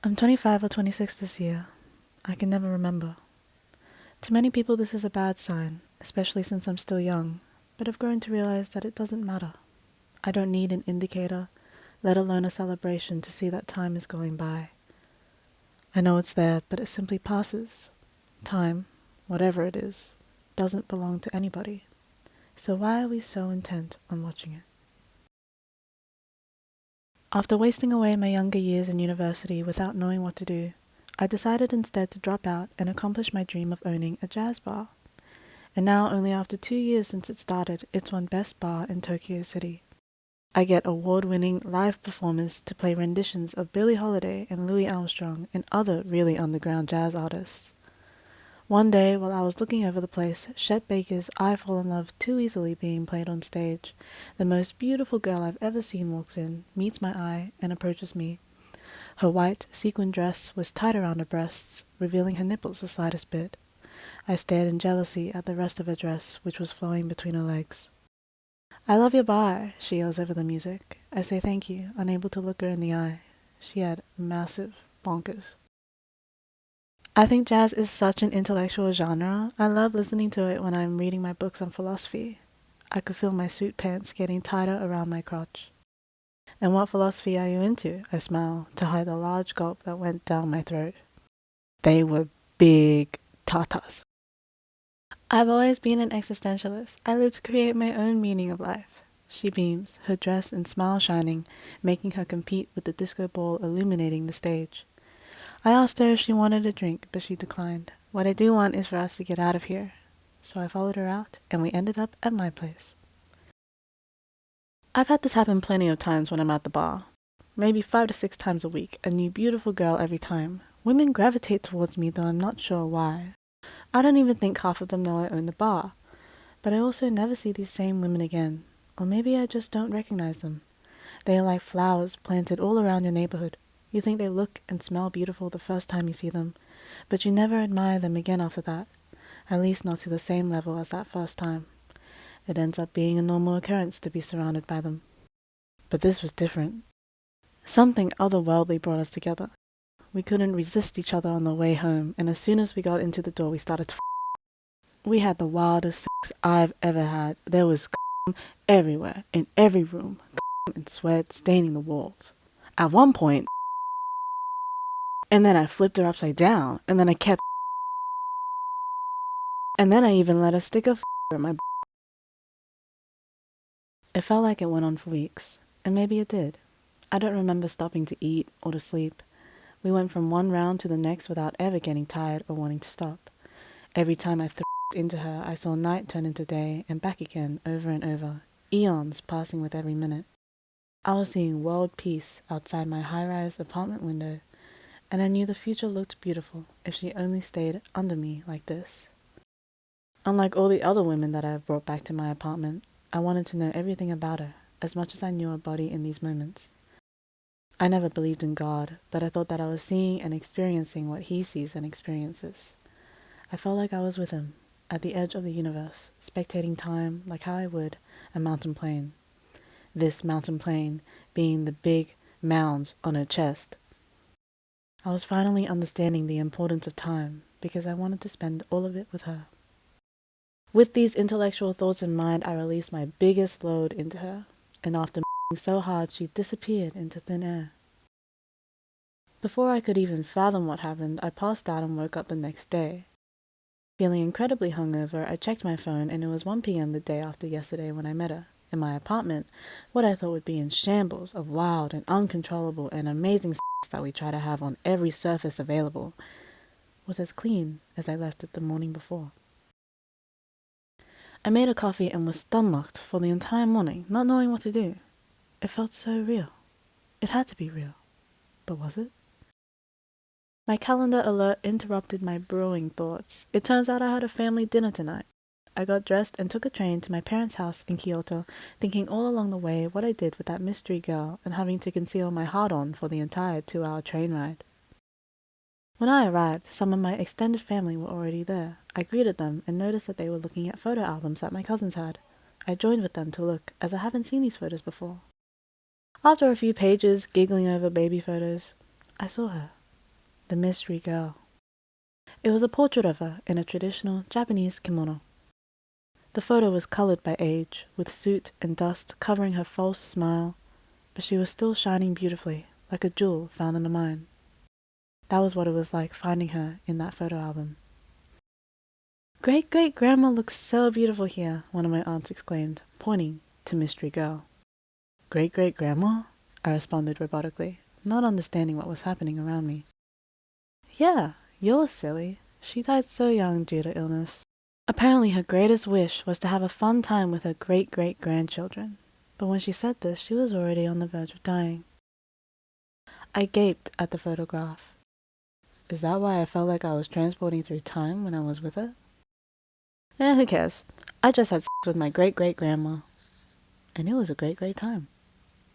I'm 25 or 26 this year. I can never remember. To many people this is a bad sign, especially since I'm still young, but I've grown to realize that it doesn't matter. I don't need an indicator, let alone a celebration to see that time is going by. I know it's there, but it simply passes. Time, whatever it is, doesn't belong to anybody. So why are we so intent on watching it? After wasting away my younger years in university without knowing what to do, I decided instead to drop out and accomplish my dream of owning a jazz bar. And now, only after 2 years since it started, it's one best bar in Tokyo City. I get award-winning live performers to play renditions of Billie Holiday and Louis Armstrong and other really underground jazz artists. One day, while I was looking over the place, Chet Baker's I Fall in Love Too Easily being played on stage, the most beautiful girl I've ever seen walks in, meets my eye, and approaches me. Her white, sequin dress was tied around her breasts, revealing her nipples the slightest bit. I stared in jealousy at the rest of her dress, which was flowing between her legs. "I love your bar," she yells over the music. I say thank you, unable to look her in the eye. She had massive bonkers. I think jazz is such an intellectual genre. I love listening to it when I'm reading my books on philosophy. I could feel my suit pants getting tighter around my crotch. "And what philosophy are you into?" I smile, to hide the large gulp that went down my throat. They were big tatas. "I've always been an existentialist. I live to create my own meaning of life." She beams, her dress and smile shining, making her compete with the disco ball illuminating the stage. I asked her if she wanted a drink, but she declined. What I do want is for us to get out of here. So I followed her out, and we ended up at my place. I've had this happen plenty of times when I'm at the bar. Maybe 5 to 6 times a week, a new beautiful girl every time. Women gravitate towards me, though I'm not sure why. I don't even think half of them know I own the bar. But I also never see these same women again. Or maybe I just don't recognize them. They are like flowers planted all around your neighborhood. You think they look and smell beautiful the first time you see them, but you never admire them again after that, at least not to the same level as that first time. It ends up being a normal occurrence to be surrounded by them. But this was different. Something otherworldly brought us together. We couldn't resist each other on the way home, and as soon as we got into the door, we started to We had the wildest sex I've ever had. There was everywhere, in every room, and sweat staining the walls. At one point, and then I flipped her upside down, and then I kept, and then I even let her stick a in my. It felt like it went on for weeks, and maybe it did. I don't remember stopping to eat or to sleep. We went from one round to the next without ever getting tired or wanting to stop. Every time I into her, I saw night turn into day and back again over and over, eons passing with every minute. I was seeing world peace outside my high-rise apartment window, and I knew the future looked beautiful if she only stayed under me like this. Unlike all the other women that I have brought back to my apartment, I wanted to know everything about her, as much as I knew her body in these moments. I never believed in God, but I thought that I was seeing and experiencing what he sees and experiences. I felt like I was with him, at the edge of the universe, spectating time like how I would a mountain plain. This mountain plain being the big mounds on her chest. I was finally understanding the importance of time because I wanted to spend all of it with her. With these intellectual thoughts in mind, I released my biggest load into her, and after so hard she disappeared into thin air. Before I could even fathom what happened, I passed out and woke up the next day. Feeling incredibly hungover, I checked my phone and it was 1 p.m. the day after yesterday when I met her. In my apartment, what I thought would be in shambles of wild and uncontrollable and amazing sex that we try to have on every surface available, was as clean as I left it the morning before. I made a coffee and was stun-locked for the entire morning, not knowing what to do. It felt so real. It had to be real. But was it? My calendar alert interrupted my brewing thoughts. It turns out I had a family dinner tonight. I got dressed and took a train to my parents' house in Kyoto, thinking all along the way what I did with that mystery girl and having to conceal my heart-on for the entire 2-hour train ride. When I arrived, some of my extended family were already there. I greeted them and noticed that they were looking at photo albums that my cousins had. I joined with them to look, as I haven't seen these photos before. After a few pages giggling over baby photos, I saw her. the mystery girl. It was a portrait of her in a traditional Japanese kimono. The photo was colored by age, with soot and dust covering her false smile, but she was still shining beautifully, like a jewel found in a mine. That was what it was like finding her in that photo album. "Great-great-grandma looks so beautiful here," one of my aunts exclaimed, pointing to Mystery Girl. "Great-great-grandma?" I responded robotically, not understanding what was happening around me. "Yeah, you're silly. She died so young due to illness. Apparently her greatest wish was to have a fun time with her great-great-grandchildren. But when she said this, she was already on the verge of dying." I gaped at the photograph. Is that why I felt like I was transporting through time when I was with her? Who cares? I just had sex with my great-great-grandma. And it was a great time.